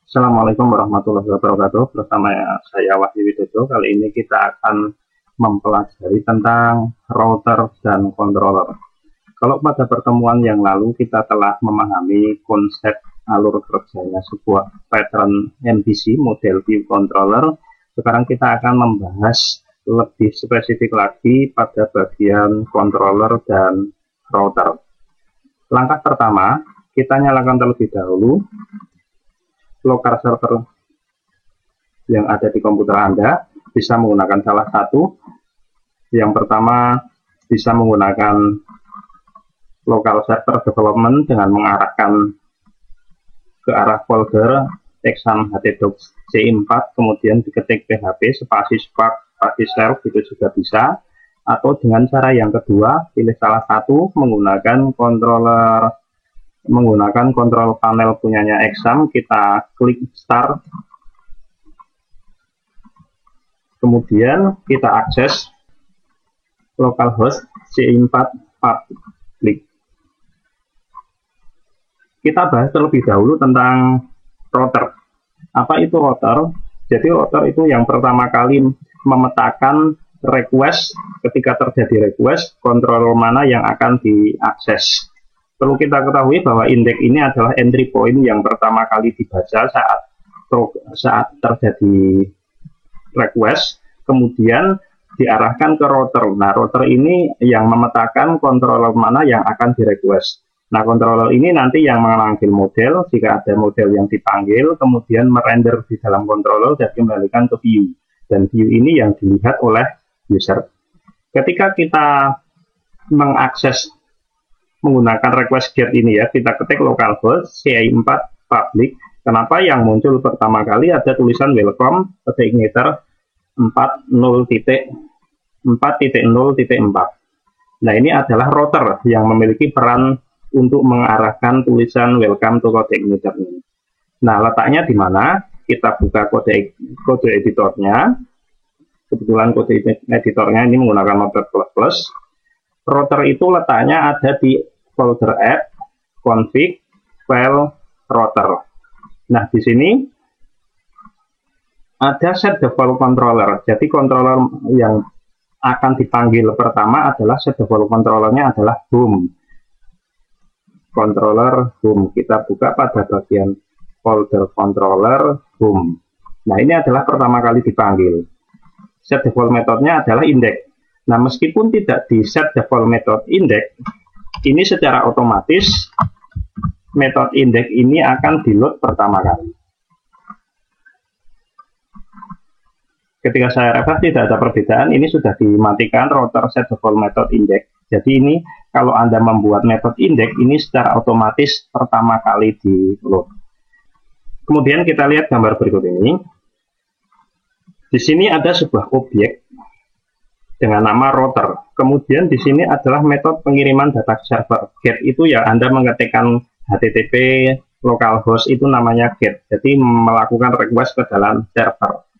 Assalamualaikum warahmatullahi wabarakatuh. Bersama saya Wahyu Widodo. Kali ini kita akan mempelajari tentang router dan controller. Kalau pada pertemuan yang lalu kita telah memahami konsep alur kerjanya sebuah pattern MVC model view controller, sekarang kita akan membahas lebih spesifik lagi pada bagian controller dan router. Langkah pertama, kita nyalakan terlebih dahulu local server yang ada di komputer Anda. Bisa menggunakan salah satu. Yang pertama bisa menggunakan local server development dengan mengarahkan ke arah folder exam htdocs C4, kemudian diketik php spasi spark spasi self, itu juga bisa. Atau dengan cara yang kedua, pilih salah satu menggunakan kontrol panel punyanya exam, kita klik start, kemudian kita akses localhost C4 public. Kita bahas terlebih dahulu tentang router. Apa itu router? Jadi router itu yang pertama kali memetakan request. Ketika terjadi request, kontrol mana yang akan diakses. Perlu kita ketahui bahwa indeks ini adalah entry point yang pertama kali dibaca saat terjadi request, kemudian diarahkan ke router. Nah, router ini yang memetakan controller mana yang akan di-request. Nah, controller ini nanti yang mengambil model, jika ada model yang dipanggil, kemudian merender di dalam controller dan kembalikan ke view. Dan view ini yang dilihat oleh user. Ketika kita mengakses menggunakan request get ini ya, kita ketik localhost C4 public. Kenapa yang muncul pertama kali ada tulisan welcome pada igniter 40.4.0.4. Nah, ini adalah router yang memiliki peran untuk mengarahkan tulisan welcome to code igniter ini. Nah, letaknya di mana? Kita buka kode editornya. Kebetulan kode editornya ini menggunakan Notepad++. Router itu letaknya ada di folder app, config, file, router. Nah, di sini ada set default controller. Jadi controller yang akan dipanggil pertama adalah set default controllernya adalah home. Controller home. Kita buka pada bagian folder controller home. Nah, ini adalah pertama kali dipanggil. Set default metodenya adalah index. Nah, meskipun tidak di set default method index, ini secara otomatis metode index ini akan di-load pertama kali. Ketika saya refresh tidak ada perbedaan, ini sudah dimatikan router set default method index. Jadi ini kalau Anda membuat metode index, ini secara otomatis pertama kali di-load. Kemudian kita lihat gambar berikut ini. Di sini ada sebuah objek dengan nama router. Kemudian di sini adalah metode pengiriman data server. Get itu ya Anda mengetikkan HTTP localhost itu namanya get. Jadi melakukan request ke dalam server.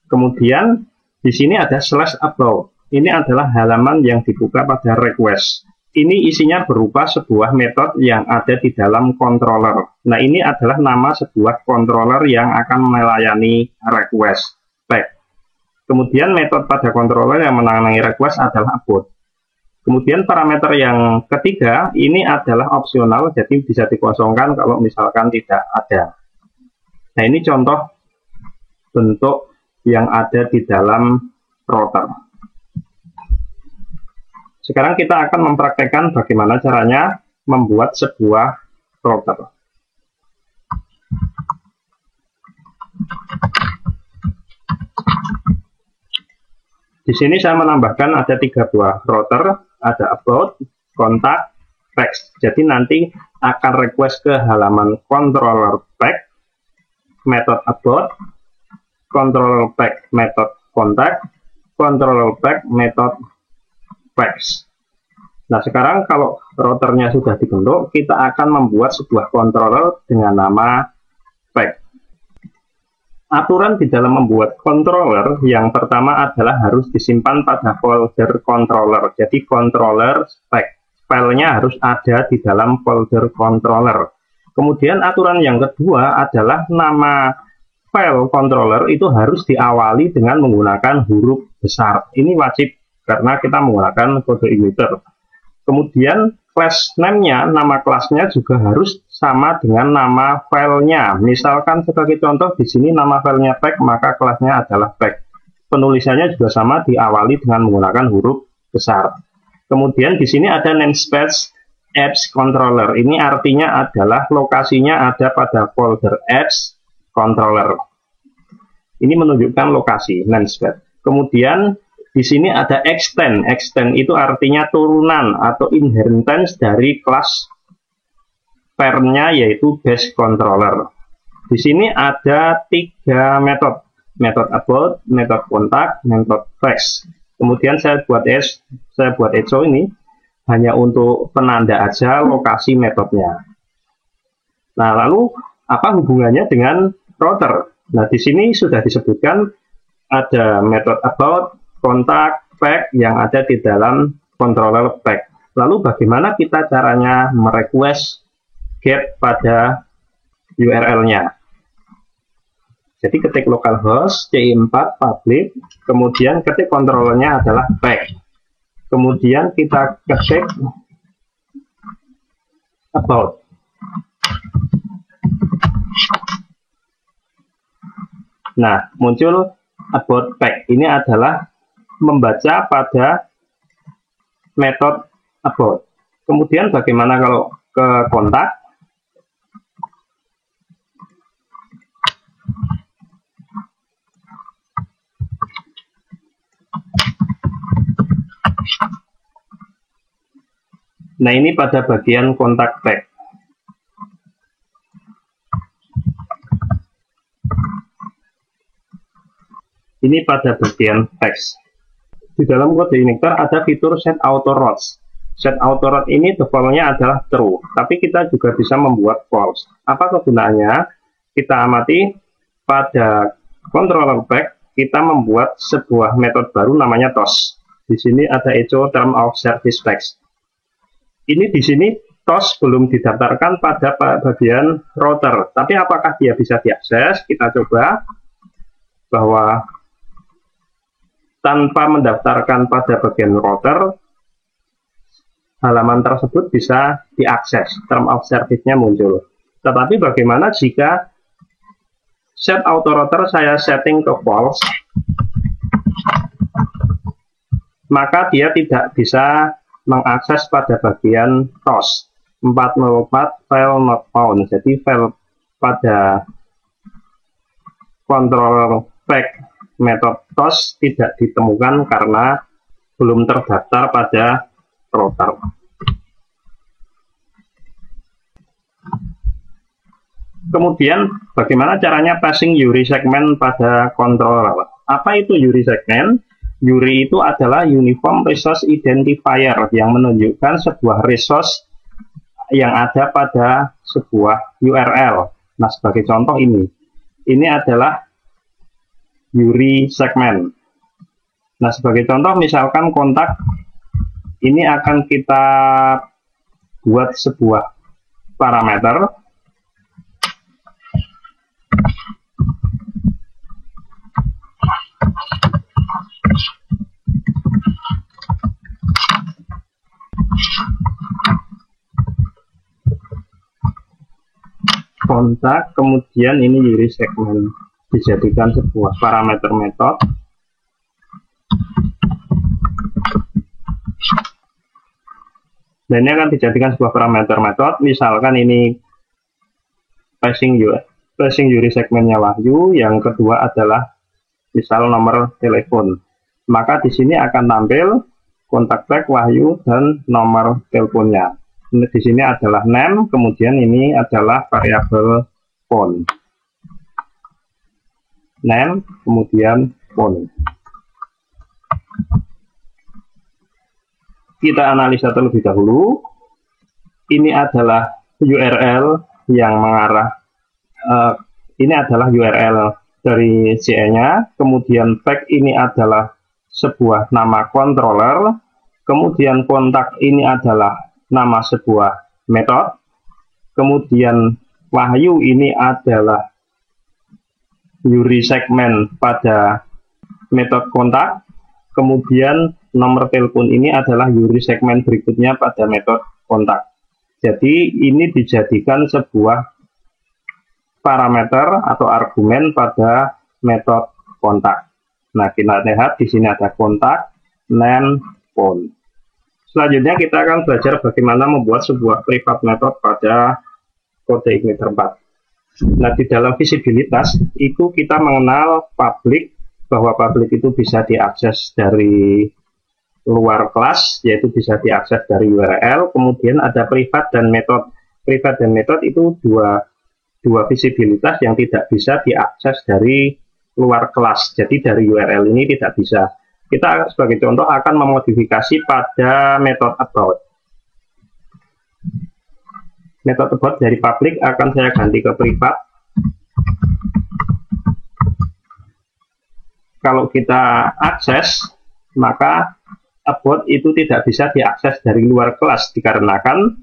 Kemudian di sini ada /upload. Ini adalah halaman yang dibuka pada request. Ini isinya berupa sebuah metode yang ada di dalam controller. Nah, ini adalah nama sebuah controller yang akan melayani request. Baik. Kemudian metode pada controller yang menangani request adalah abort. Kemudian parameter yang ketiga ini adalah opsional, jadi bisa dikosongkan kalau misalkan tidak ada. Nah, ini contoh bentuk yang ada di dalam router. Sekarang kita akan mempraktekkan bagaimana caranya membuat sebuah router. Di sini saya menambahkan ada 3 buah router, ada upload, kontak, text. Jadi nanti akan request ke halaman controller pack, method upload, controller pack, method kontak, controller pack, method text. Nah, sekarang kalau routernya sudah dibentuk, kita akan membuat sebuah controller dengan nama pack. Aturan di dalam membuat controller yang pertama adalah harus disimpan pada folder controller. Jadi controller spec filenya harus ada di dalam folder controller. Kemudian aturan yang kedua adalah nama file controller itu harus diawali dengan menggunakan huruf besar. Ini wajib karena kita menggunakan kode immutable. Kemudian class name-nya, nama kelasnya juga harus sama dengan nama filenya. Misalkan sebagai contoh di sini nama filenya pack, maka kelasnya adalah pack. Penulisannya juga sama, diawali dengan menggunakan huruf besar. Kemudian di sini ada namespace apps controller. Ini artinya adalah lokasinya ada pada folder apps controller. Ini menunjukkan lokasi namespace. Kemudian di sini ada extend. Extend itu artinya turunan atau inheritance dari kelas parent-nya yaitu base controller. Di sini ada 3 metode. Metode about, metode contact, metode fetch. Kemudian saya buat echo ini hanya untuk penanda aja lokasi metodenya. Nah, lalu apa hubungannya dengan router? Nah, di sini sudah disebutkan ada metode about, contact, pack yang ada di dalam controller pack. Lalu bagaimana kita caranya merequest get pada URL-nya? Jadi ketik localhost C4 public, kemudian ketik controllernya adalah pack. Kemudian kita ketik about. Nah, muncul about pack. Ini adalah membaca pada metode about. Kemudian bagaimana kalau ke kontak? Nah, ini pada bagian kontak pack. Ini pada bagian teks. Di dalam kode injector ada fitur set auto routes. Set auto route ini defaultnya adalah true, tapi kita juga bisa membuat false. Apa kegunaannya? Kita amati pada controller pack, kita membuat sebuah metode baru namanya toast. Di sini ada echo term of service text. Ini di sini toast belum didaftarkan pada bagian router, tapi apakah dia bisa diakses? Kita coba bahwa tanpa mendaftarkan pada bagian router, halaman tersebut bisa diakses, term of service-nya muncul. Tetapi bagaimana jika set auto router saya setting ke false, maka dia tidak bisa mengakses pada bagian toast 404 file not found. Jadi file pada controller pack metode toast tidak ditemukan karena belum terdaftar pada router. Kemudian bagaimana caranya passing URI segment pada controller? Apa itu URI segment? URI itu adalah Uniform Resource Identifier yang menunjukkan sebuah resource yang ada pada sebuah URL. Nah, sebagai contoh ini adalah URI segment. Nah, sebagai contoh misalkan kontak, ini akan kita buat sebuah parameter. Kontak, kemudian ini URI segment, dijadikan sebuah parameter metode. Dan ini akan dijadikan sebuah parameter metode. Misalkan ini passing URI segmentnya Wahyu, yang kedua adalah misal nomor telepon. Maka di sini akan tampil kontak tag Wahyu dan nomor teleponnya. Di sini adalah name, kemudian ini adalah variabel phone. Name, kemudian phone. Kita analisa terlebih dahulu. Ini adalah URL yang mengarah, ini adalah URL dari CE-nya, kemudian pack ini adalah sebuah nama controller, kemudian kontak ini adalah nama sebuah metode, kemudian Wahyu ini adalah URI segmen pada metode kontak, kemudian nomor telepon ini adalah URI segmen berikutnya pada metode kontak. Jadi ini dijadikan sebuah parameter atau argumen pada metode kontak. Nah, kita lihat di sini ada kontak, name, phone. Selanjutnya kita akan belajar bagaimana membuat sebuah private method pada kode igniter 4. Nah, di dalam visibilitas itu kita mengenal public, bahwa public itu bisa diakses dari luar kelas, yaitu bisa diakses dari URL. Kemudian ada private dan method. Private dan method itu dua visibilitas yang tidak bisa diakses dari luar kelas. Jadi dari URL ini tidak bisa. Kita sebagai contoh akan memodifikasi pada method about. Method about dari public akan saya ganti ke private. Kalau kita akses, maka about itu tidak bisa diakses dari luar kelas dikarenakan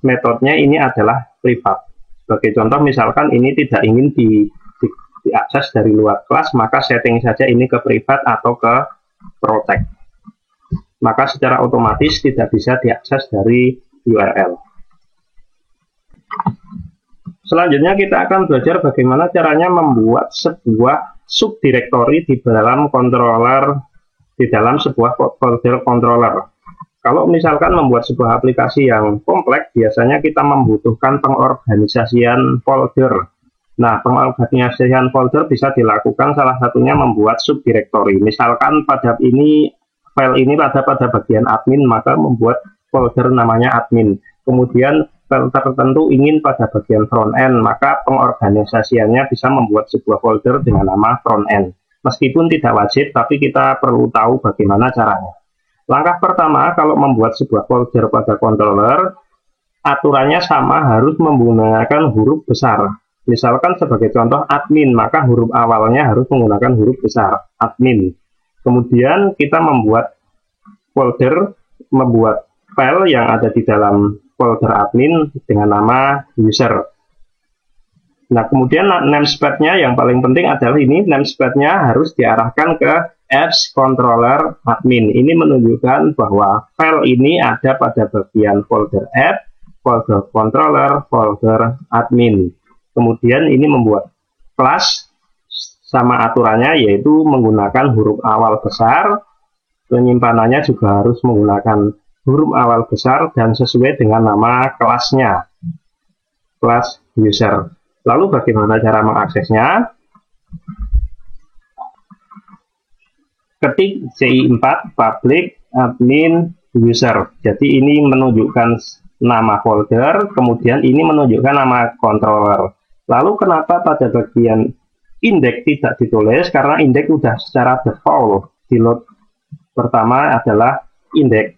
metodenya ini adalah private. Sebagai contoh, misalkan ini tidak ingin diakses dari luar kelas, maka setting saja ini ke private atau ke protect. Maka secara otomatis tidak bisa diakses dari URL. Selanjutnya kita akan belajar bagaimana caranya membuat sebuah subdirektori di dalam controller, di dalam sebuah folder controller. Kalau misalkan membuat sebuah aplikasi yang kompleks, biasanya kita membutuhkan pengorganisasian folder. Nah, pengorganisasian folder bisa dilakukan salah satunya membuat subdirektori. Misalkan pada file ini pada bagian admin, maka membuat folder namanya admin. Kemudian file tertentu ingin pada bagian front end, maka pengorganisasiannya bisa membuat sebuah folder dengan nama front end. Meskipun tidak wajib, tapi kita perlu tahu bagaimana caranya. Langkah pertama, kalau membuat sebuah folder pada controller, aturannya sama, harus menggunakan huruf besar. Misalkan sebagai contoh admin, maka huruf awalnya harus menggunakan huruf besar, admin. Kemudian kita membuat folder, membuat file yang ada di dalam folder admin dengan nama user. Nah, kemudian namespace-nya yang paling penting adalah ini, namespace-nya harus diarahkan ke apps controller admin. Ini menunjukkan bahwa file ini ada pada bagian folder app, folder controller, folder admin. Kemudian ini membuat kelas sama aturannya, yaitu menggunakan huruf awal besar. Penyimpanannya juga harus menggunakan huruf awal besar dan sesuai dengan nama kelasnya, kelas user. Lalu bagaimana cara mengaksesnya? Ketik CI4 public admin user. Jadi ini menunjukkan nama folder, kemudian ini menunjukkan nama controller. Lalu kenapa pada bagian index tidak ditulis? Karena index sudah secara default di load pertama adalah index.